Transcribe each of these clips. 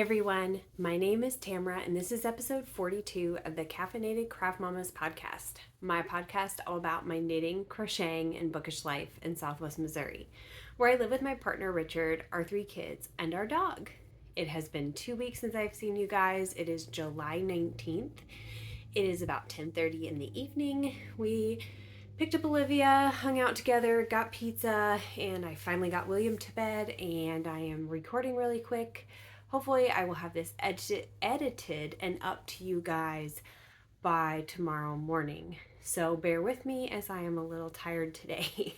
everyone, my name is Tamara and this is episode 42 of the Caffeinated Craft Mamas podcast. My podcast all about my knitting, crocheting, and bookish life in Southwest Missouri, where I live with my partner Richard, our 3 kids, and our dog. It has been 2 weeks since I've seen you guys. It is July 19th. It is about 10:30 in the evening. We picked up Olivia, hung out together, got pizza, and I finally got William to bed, and I am recording really quick. Hopefully I will have this edited and up to you guys by tomorrow morning. So bear with me as I am a little tired today.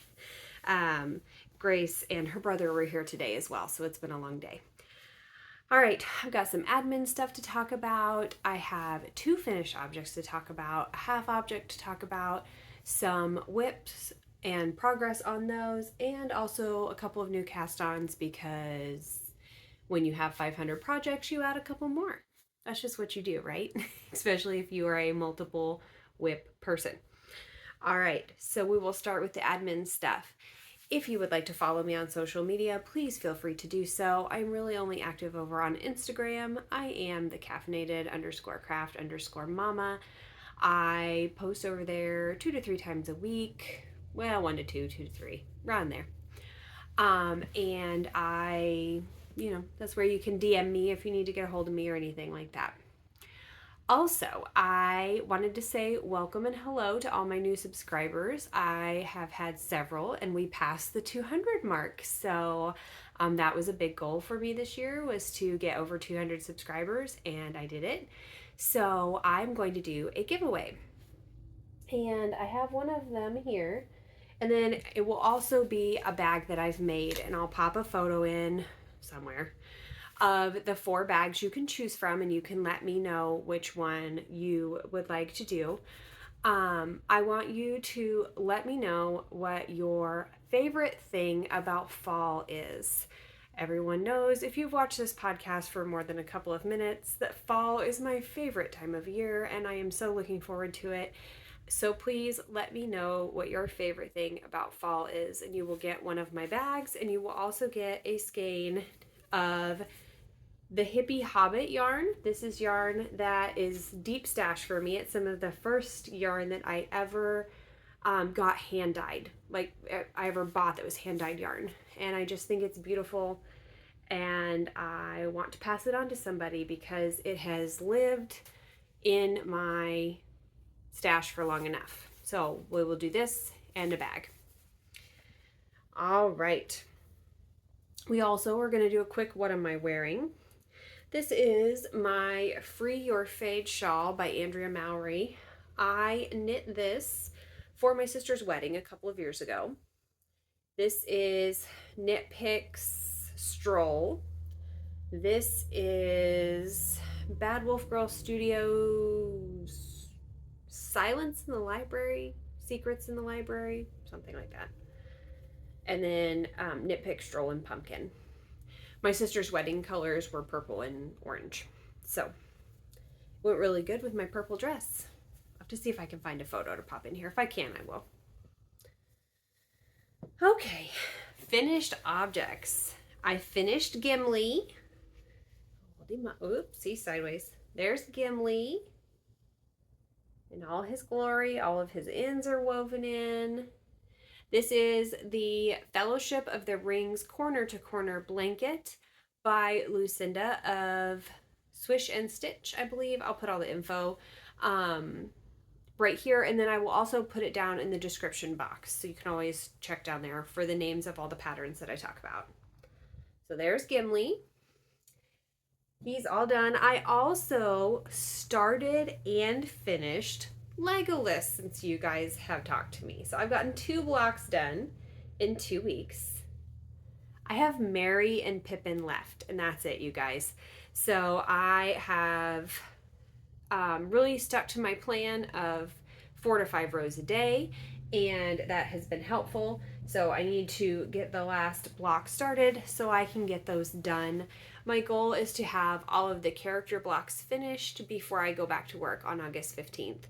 Grace and her brother were here today as well, so it's been a long day. All right, I've got some admin stuff to talk about. I have 2 finished objects to talk about, a half object to talk about, some whips and progress on those, and also a couple of new cast-ons because when you have 500 projects, you add a couple more. That's just what you do, right? Especially if you are a multiple whip person. All right, so we will start with the admin stuff. If you would like to follow me on social media, please feel free to do so. I'm really only active over on Instagram. I am the caffeinated_craft_mama. I post over there 2 to 3 times a week. Well, 1 to 2, 2 to 3, around there. And that's where you can DM me if you need to get a hold of me or anything like that. Also, I wanted to say welcome and hello to all my new subscribers. I have had several and we passed the 200 mark. So that was a big goal for me this year, was to get over 200 subscribers, and I did it. So I'm going to do a giveaway. And I have one of them here. And then it will also be a bag that I've made, and I'll pop a photo in somewhere of the 4 bags you can choose from, and you can let me know which one you would like to do. I want you to let me know what your favorite thing about fall is. Everyone knows, if you've watched this podcast for more than a couple of minutes, that fall is my favorite time of year, and I am so looking forward to it. So please let me know what your favorite thing about fall is, and you will get one of my bags, and you will also get a skein of the Hippie Hobbit yarn. This is yarn that is deep stash for me. It's some of the first yarn that I ever got hand dyed, like I ever bought that was hand dyed yarn. And I just think it's beautiful, and I want to pass it on to somebody because it has lived in my stash for long enough. So we will do this and a bag. All right. We also are going to do a quick what am I wearing. This is my Free Your Fade shawl by Andrea Mowry. I knit this for my sister's wedding a couple of years ago. This is Knit Picks Stroll. This is Bad Wolf Girl Studios Silence in the Library, Secrets in the Library, something like that. And then Knit Pick Stroll and Pumpkin. My sister's wedding colors were purple and orange. So, went really good with my purple dress. I'll have to see if I can find a photo to pop in here. If I can, I will. Okay, finished objects. I finished Gimli. Oops, see, sideways. There's Gimli in all his glory. All of his ends are woven in. This is the Fellowship of the Rings Corner to Corner blanket by Lucinda of Swish and Stitch, I believe. I'll put all the info right here, and then I will also put it down in the description box, so you can always check down there for the names of all the patterns that I talk about. So there's Gimli. He's all done. I also started and finished Legolas since you guys have talked to me. So I've gotten 2 blocks done in 2 weeks. I have Merry and Pippin left, and that's it, you guys. So I have really stuck to my plan of 4 to 5 rows a day, and that has been helpful. So I need to get the last block started so I can get those done. My goal is to have all of the character blocks finished before I go back to work on August 15th.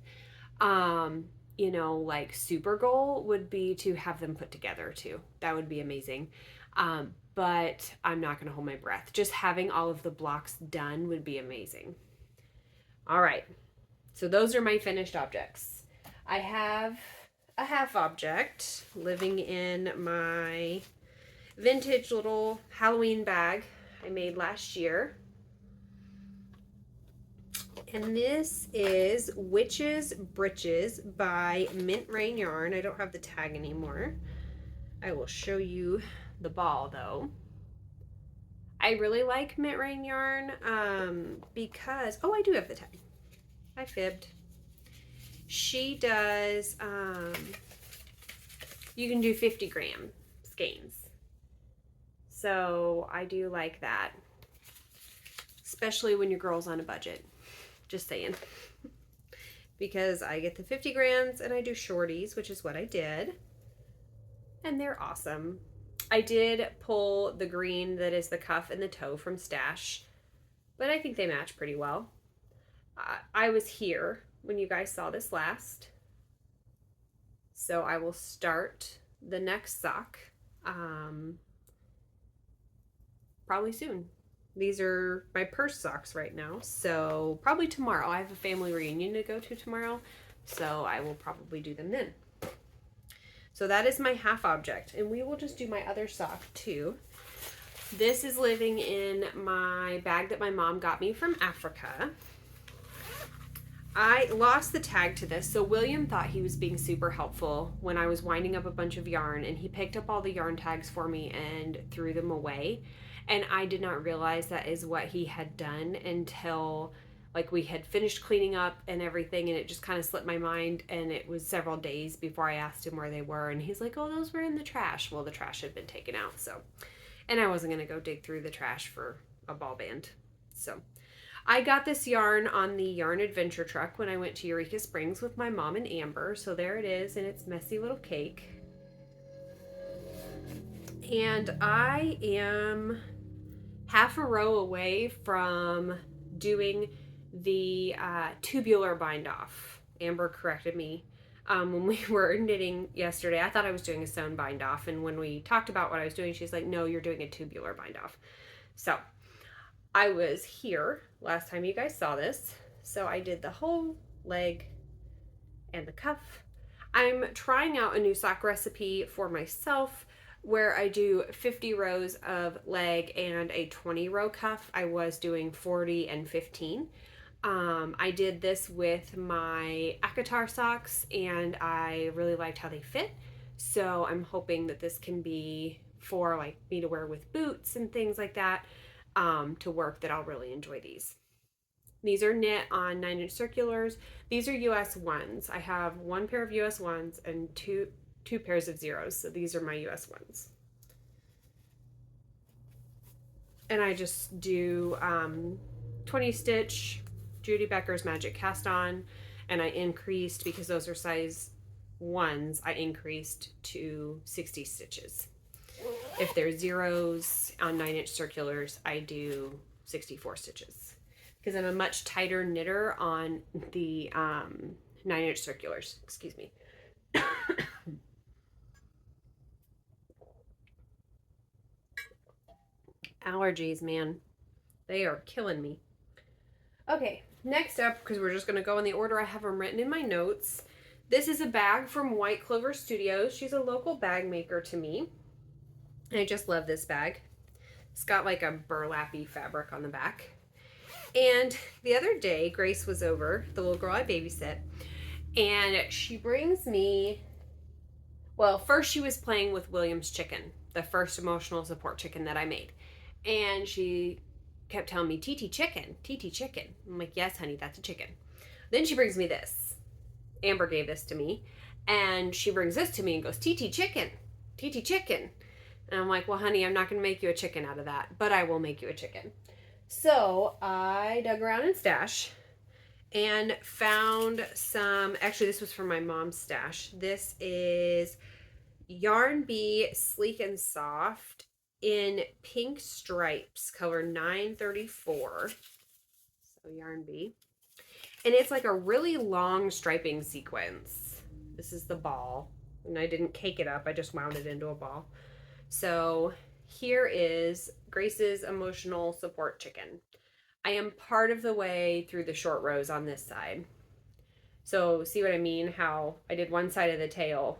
Like super goal would be to have them put together too. That would be amazing. But I'm not going to hold my breath. Just having all of the blocks done would be amazing. All right. So those are my finished objects. I have a half object living in my vintage little Halloween bag I made last year. And this is Witch's Britches by Mintrain yarn. I don't have the tag anymore. I will show you the ball though. I really like Mintrain yarn because, oh, I do have the tag. I fibbed. She does, you can do 50 gram skeins. So I do like that, especially when your girl's on a budget. Just saying. Because I get the 50 grams and I do shorties, which is what I did. And they're awesome. I did pull the green that is the cuff and the toe from Stash, but I think they match pretty well. I was here when you guys saw this last, so I will start the next sock probably soon. These are my purse socks right now, so probably tomorrow. I have a family reunion to go to tomorrow, so I will probably do them then. So that is my half object, and we will just do my other sock too. This is living in my bag that my mom got me from Africa. I lost the tag to this, so William thought he was being super helpful when I was winding up a bunch of yarn, and he picked up all the yarn tags for me and threw them away. And I did not realize that is what he had done until like we had finished cleaning up and everything, and it just kind of slipped my mind, and it was several days before I asked him where they were, and he's like, oh, those were in the trash. Well, the trash had been taken out, so, and I wasn't going to go dig through the trash for a ball band. So I got this yarn on the Yarn Adventure truck when I went to Eureka Springs with my mom and Amber, so there it is in its messy little cake. And I am half a row away from doing the tubular bind off. Amber corrected me when we were knitting yesterday. I thought I was doing a sewn bind off, and when we talked about what I was doing, she's like, no, you're doing a tubular bind off. So I was here last time you guys saw this, so I did the whole leg and the cuff. I'm trying out a new sock recipe for myself where I do 50 rows of leg and a 20 row cuff. I was doing 40 and 15. I did this with my Akatar socks, and I really liked how they fit. So I'm hoping that this can be for like me to wear with boots and things like that, to work, that I'll really enjoy these. These are knit on 9-inch circulars. These are US ones. I have one pair of US ones and two pairs of zeros. So these are my US ones. And I just do 20 stitch Judy Becker's Magic Cast On, and I increased, because those are size 1s, I increased to 60 stitches. If they're zeros on 9-inch circulars, I do 64 stitches, because I'm a much tighter knitter on the 9-inch circulars. Excuse me. Allergies, man. They are killing me. Okay, next up, because we're just going to go in the order I have them written in my notes. This is a bag from White Clover Studios. She's a local bag maker to me. I just love this bag. It's got like a burlappy fabric on the back. And the other day, Grace was over, the little girl I babysit, and she brings me, well, first she was playing with William's chicken, the first emotional support chicken that I made. And she kept telling me, TT chicken, TT chicken. I'm like, yes, honey, that's a chicken. Then she brings me this. Amber gave this to me. And she brings this to me and goes, TT chicken, TT chicken. And I'm like, well, honey, I'm not going to make you a chicken out of that, but I will make you a chicken. So I dug around in Stash and found some, actually this was from my mom's stash. This is Yarn Bee Sleek and Soft in pink stripes, color 934. So Yarn Bee. And it's like a really long striping sequence. This is the ball. And I didn't cake it up, I just wound it into a ball. So here is Grace's emotional support chicken. I am part of the way through the short rows on this side. So see what I mean? How I did one side of the tail,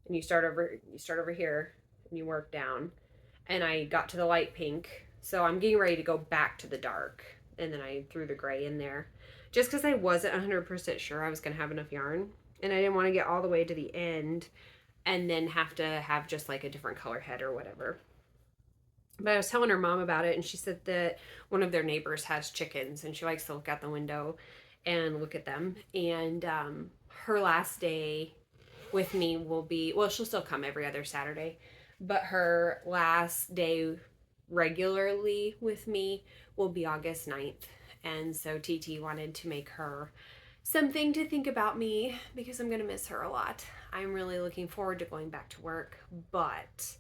and you start over here and you work down. And I got to the light pink. So I'm getting ready to go back to the dark. And then I threw the gray in there. Just because I wasn't 100% sure I was going to have enough yarn. And I didn't want to get all the way to the end and then have to have just like a different color head or whatever. But I was telling her mom about it, and she said that one of their neighbors has chickens, and she likes to look out the window and look at them. And her last day with me will be, well, she'll still come every other Saturday, but her last day regularly with me will be August 9th. And so TT wanted to make her something to think about me because I'm going to miss her a lot. I'm really looking forward to going back to work, but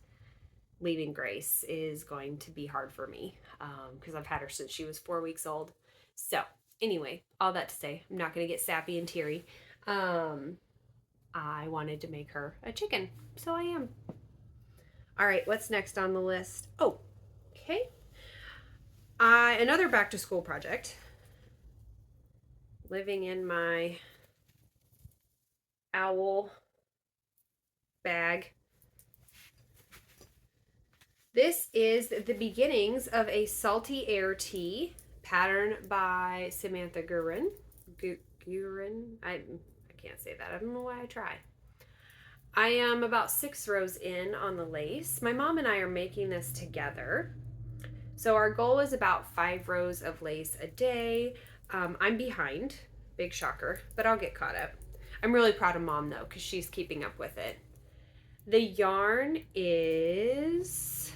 leaving Grace is going to be hard for me because I've had her since she was 4 weeks old. So anyway, all that to say, I'm not going to get sappy and teary. I wanted to make her a chicken, so I am. All right, what's next on the list? Oh, okay. Another back to school project. Living in my owl bag. This is the beginnings of a salty air tea pattern by Samantha Guerin. Guerin? I can't say that. I don't know why I try. I am about 6 rows in on the lace. My mom and I are making this together. So our goal is about 5 rows of lace a day. I'm behind, big shocker, but I'll get caught up. I'm really proud of mom though, because she's keeping up with it. The yarn is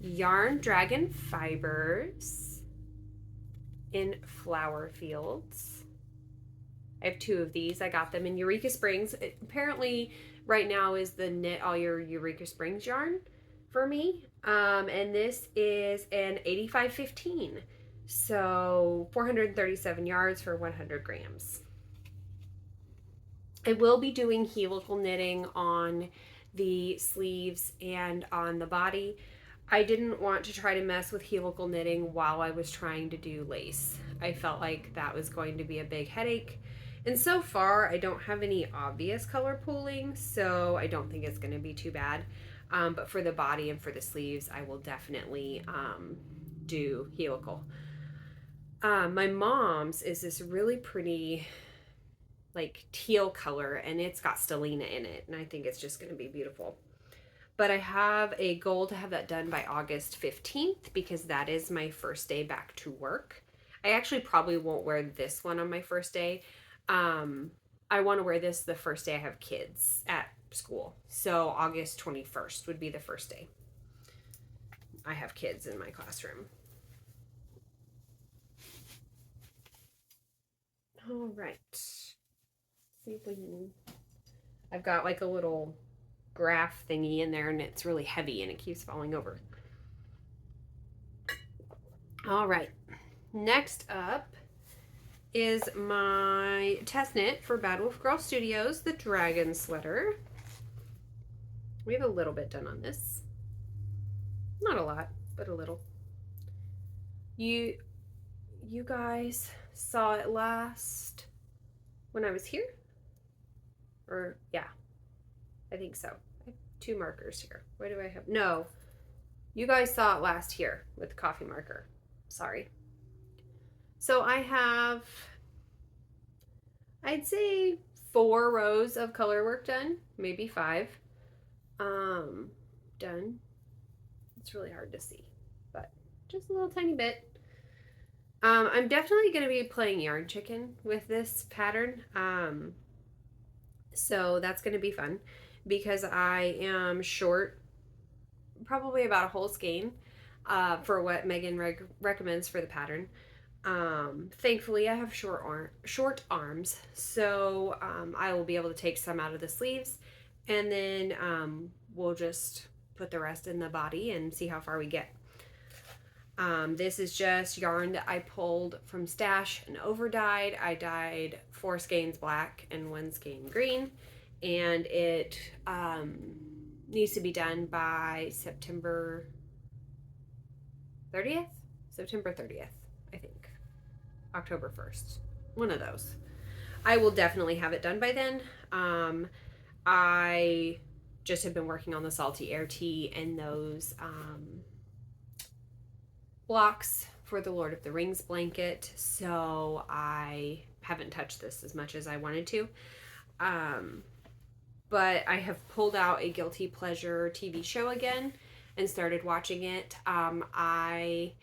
Yarn Dragon Fibers in Flower Fields. I have 2 of these. I got them in Eureka Springs. Apparently right now is the knit all your Eureka Springs yarn for me. And this is an 8515. So 437 yards for 100 grams. I will be doing helical knitting on the sleeves and on the body. I didn't want to try to mess with helical knitting while I was trying to do lace. I felt like that was going to be a big headache. And so far, I don't have any obvious color pooling, so I don't think it's going to be too bad. But for the body and for the sleeves, I will definitely do helical. My mom's is this really pretty like teal color, and it's got stellina in it, and I think it's just going to be beautiful. But I have a goal to have that done by August 15th because that is my first day back to work. I actually probably won't wear this one on my first day. I want to wear this the first day I have kids at school. So August 21st would be the first day I have kids in my classroom. All right. See if we can... I've got like a little graph thingy in there, and it's really heavy and it keeps falling over. All right. Next up is my test knit for Bad Wolf Girl Studios, the Dragon Sweater. We have a little bit done on this. Not a lot, but a little. You guys saw it last when I was here? Or, yeah, I think so. I have 2 markers here. What do I have? No, you guys saw it last here with the coffee marker. Sorry. So I have, I'd say 4 rows of color work done, maybe 5. Done. It's really hard to see, but just a little tiny bit. I'm definitely going to be playing Yarn Chicken with this pattern. So that's going to be fun because I am short probably about a whole skein for what Megan recommends for the pattern. Thankfully I have short arms, so I will be able to take some out of the sleeves, and then we'll just put the rest in the body and see how far we get. This is just yarn that I pulled from stash and over dyed. I dyed 4 skeins black and 1 skein green, and it needs to be done by September 30th? September 30th, I think. October 1st. One of those. I will definitely have it done by then. I just have been working on the salty air tea and those blocks for the Lord of the Rings blanket, so I haven't touched this as much as I wanted to. But I have pulled out a guilty pleasure TV show again and started watching it. I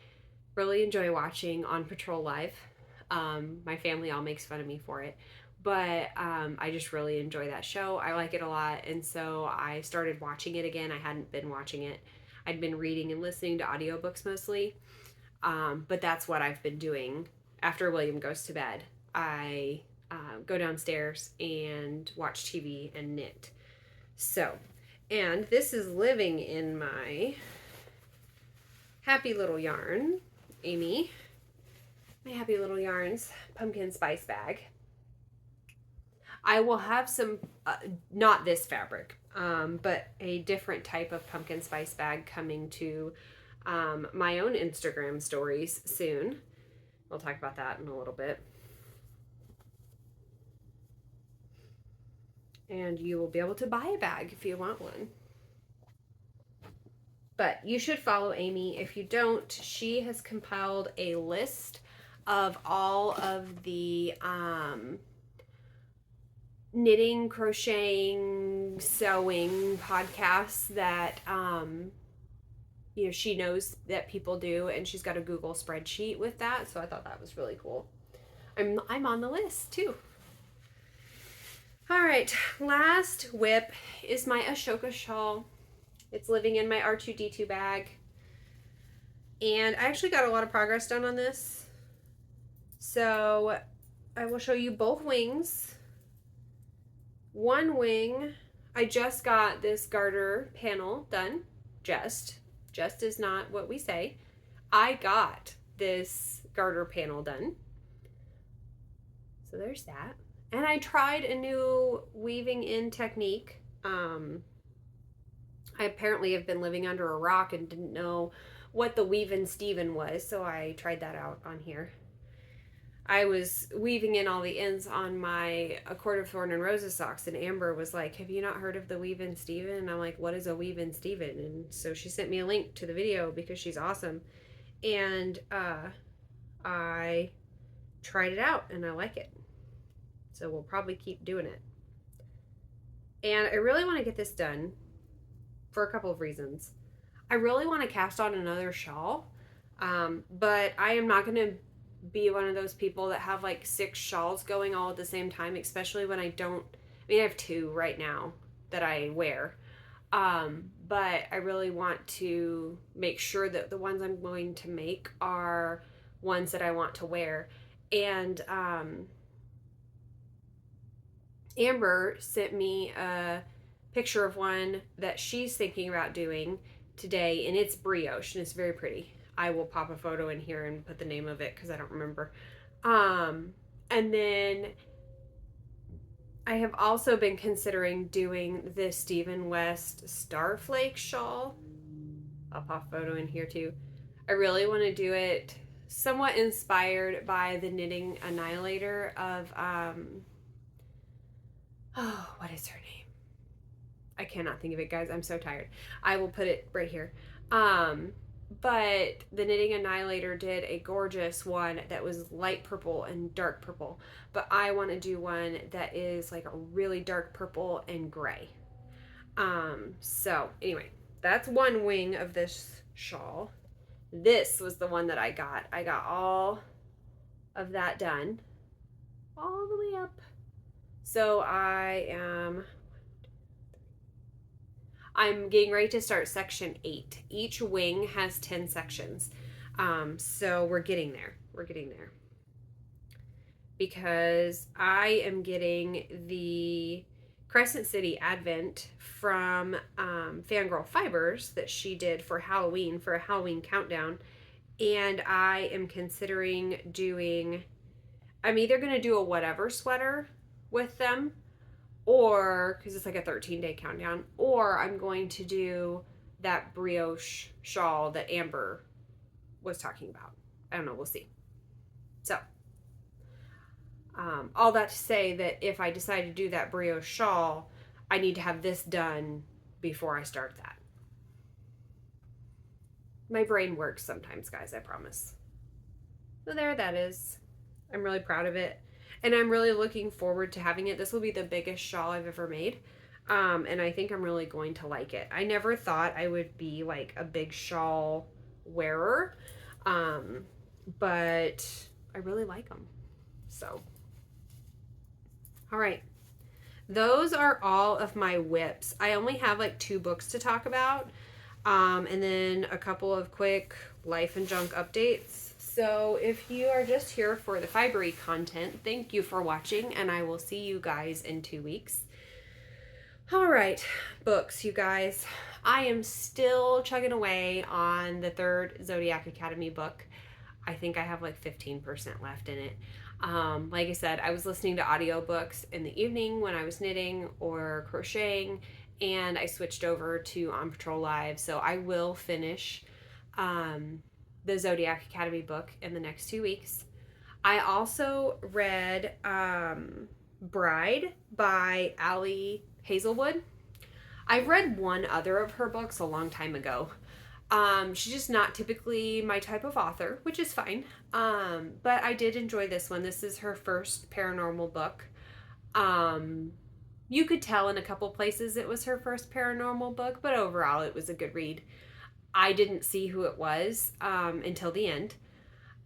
really enjoy watching On Patrol Live. My family all makes fun of me for it, but I just really enjoy that show. I like it a lot, and so I started watching it again. I hadn't been watching it. I'd been reading and listening to audiobooks mostly, but that's what I've been doing. After William goes to bed, I go downstairs and watch TV and knit. So, and this is living in my happy little yarn, Amy. My happy little yarns pumpkin spice bag. I will have some, not this fabric, but a different type of pumpkin spice bag coming to my own Instagram stories soon. We'll talk about that in a little bit. And you will be able to buy a bag if you want one. But you should follow Amy. If you don't, she has compiled a list of all of the knitting, crocheting, sewing podcasts that she knows that people do, and she's got a Google spreadsheet with that. So I thought that was really cool. I'm on the list too. All right, last whip is my Ahsoka shawl. It's living in my R2D2 bag. And I actually got a lot of progress done on this. So I will show you both wings. One wing, I just got this garter panel done. Just is not what we say. I got this garter panel done. So there's that. And I tried a new weaving in technique. I apparently have been living under a rock and didn't know what the weave-in Steven was, so I tried that out on here. I was weaving in all the ends on my A Court of Thorn and Roses socks, and Amber was like, have you not heard of the weave-in Steven? And I'm like, what is a weave-in Steven? And so she sent me a link to the video because she's awesome. And I tried it out, and I like it. So we'll probably keep doing it. And I really want to get this done for a couple of reasons. I really want to cast on another shawl, but I am not going to be one of those people that have like 6 shawls going all at the same time, especially when I have 2 right now that I wear. But I really want to make sure that the ones I'm going to make are ones that I want to wear. And Amber sent me a picture of one that she's thinking about doing today, and it's brioche, and it's very pretty. I will pop a photo in here and put the name of it because I don't remember. And then I have also been considering doing this Stephen West Starflake shawl. I'll pop a photo in here too. I really want to do it somewhat inspired by the Knitting Annihilator of what is her name? I cannot think of it, guys. I'm so tired. I will put it right here. But the Knitting Annihilator did a gorgeous one that was light purple and dark purple. But I want to do one that is like a really dark purple and gray. So anyway, that's one wing of this shawl. This was the one that I got. I got all of that done. All the way up. So I'm getting ready to start section 8. Each wing has 10 sections. So we're getting there. We're getting there. Because I am getting the Crescent City Advent from Fangirl Fibers that she did for Halloween, for a Halloween countdown. And I am considering doing, I'm either going to do a whatever sweater with them, or because it's like a 13-day countdown, or I'm going to do that brioche shawl that Amber was talking about. I don't know. We'll see. So, all that to say that if I decide to do that brioche shawl, I need to have this done before I start that. My brain works sometimes, guys, I promise. So there that is. I'm really proud of it. And I'm really looking forward to having it. This will be the biggest shawl I've ever made. And I think I'm really going to like it. I never thought I would be like a big shawl wearer. But I really like them. So, all right. Those are all of my whips. I only have like 2 books to talk about. And then a couple of quick life and junk updates. So if you are just here for the fibery content, thank you for watching, and I will see you guys in 2 weeks. All right, books, you guys. I am still chugging away on the 3rd Zodiac Academy book. I think I have like 15% left in it. Like I said, I was listening to audiobooks in the evening when I was knitting or crocheting, and I switched over to On Patrol Live, so I will finish the Zodiac Academy book in the next 2 weeks. I also read Bride by Ali Hazelwood. I've read one other of her books a long time ago. She's just not typically my type of author, which is fine. But I did enjoy this one. This is her first paranormal book. You could tell in a couple places it was her first paranormal book, but overall it was a good read. I didn't see who it was until the end.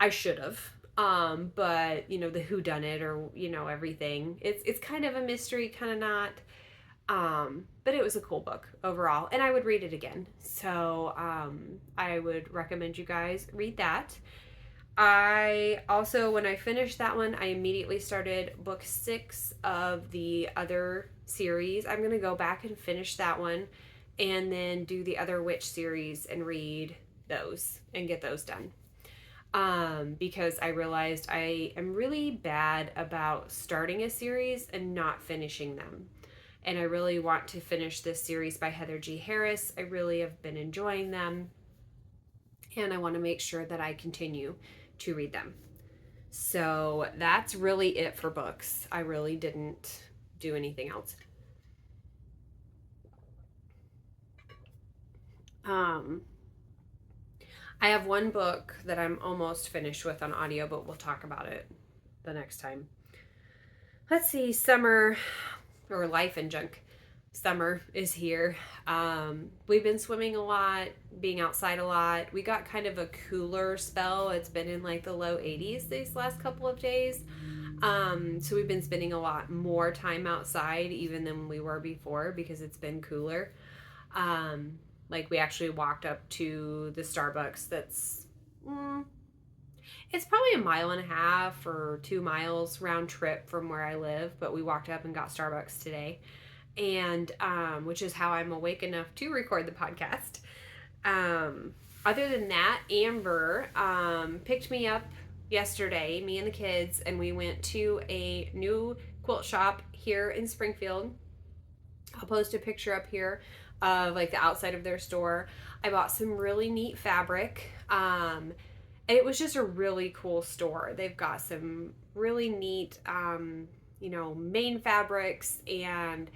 I should have. But, you know, the whodunit or, you know, everything. It's kind of a mystery, kind of not. But it was a cool book overall, and I would read it again. So I would recommend you guys read that. I also, when I finished that one, I immediately started book 6 of the other series. I'm going to go back and finish that one and then do the other witch series and read those and get those done. Because I realized I am really bad about starting a series and not finishing them. And I really want to finish this series by Heather G. Harris. I really have been enjoying them. And I want to make sure that I continue to read them. So that's really it for books. I really didn't do anything else. I have one book that I'm almost finished with on audio, but we'll talk about it the next time. Let's see, summer or life and junk. Summer is here. We've been swimming a lot, being outside a lot. We got kind of a cooler spell. It's been in like the low 80s these last couple of days. So we've been spending a lot more time outside even than we were before because it's been cooler. Like we actually walked up to the Starbucks that's, it's probably 1.5 miles or 2 miles round trip from where I live, but we walked up and got Starbucks today. And, which is how I'm awake enough to record the podcast. Other than that, Amber, picked me up yesterday, me and the kids, and we went to a new quilt shop here in Springfield. I'll post a picture up here of like the outside of their store. I bought some really neat fabric. And it was just a really cool store. They've got some really neat, main fabrics and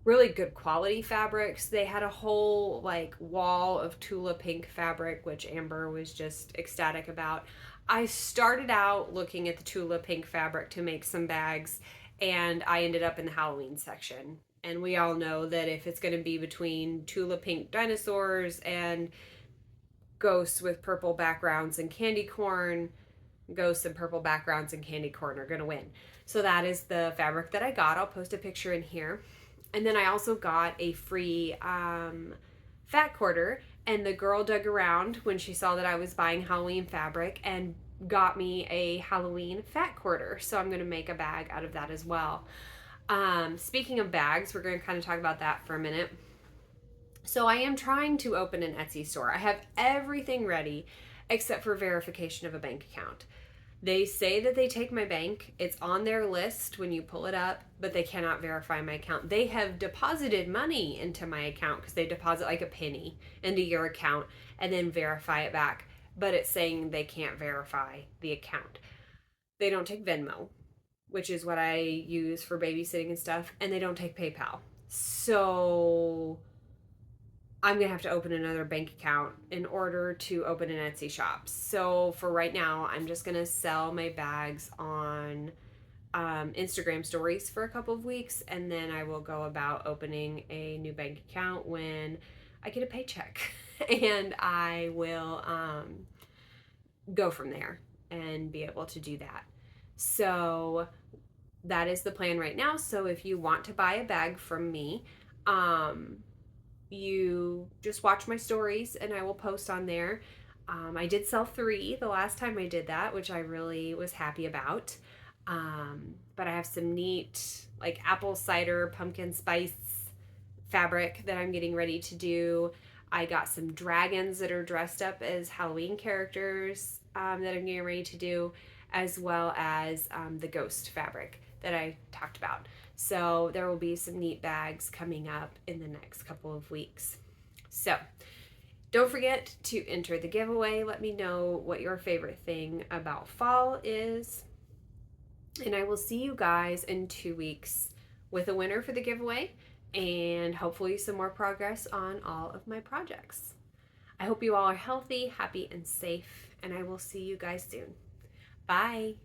really good quality fabrics. They had a whole like wall of Tula pink fabric, which Amber was just ecstatic about. I started out looking at the Tula pink fabric to make some bags, and I ended up in the Halloween section. And we all know that if it's going to be between Tula pink dinosaurs and ghosts with purple backgrounds and candy corn, ghosts and purple backgrounds and candy corn are going to win. So that is the fabric that I got. I'll post a picture in here. And then I also got a free fat quarter, and the girl dug around when she saw that I was buying Halloween fabric and got me a Halloween fat quarter. So I'm going to make a bag out of that as well. Speaking of bags, we're going to kind of talk about that for a minute. So I am trying to open an Etsy store. I have everything ready except for verification of a bank account. They say that they take my bank. It's on their list when you pull it up, but they cannot verify my account. They have deposited money into my account because they deposit like a penny into your account and then verify it back. But it's saying they can't verify the account. They don't take Venmo, which is what I use for babysitting and stuff, and they don't take PayPal. So I'm going to have to open another bank account in order to open an Etsy shop. So for right now, I'm just going to sell my bags on Instagram stories for a couple of weeks, and then I will go about opening a new bank account when I get a paycheck. And I will go from there and be able to do that. So that is the plan right now. So if you want to buy a bag from me, you just watch my stories and I will post on there. I did sell 3 the last time I did that, which I really was happy about. But I have some neat like apple cider pumpkin spice fabric that I'm getting ready to do. I got some dragons that are dressed up as Halloween characters that I'm getting ready to do, as well as the ghost fabric that I talked about. So there will be some neat bags coming up in the next couple of weeks. So don't forget to enter the giveaway. Let me know what your favorite thing about fall is. And I will see you guys in 2 weeks with a winner for the giveaway and hopefully some more progress on all of my projects. I hope you all are healthy, happy, and safe, and I will see you guys soon. Bye.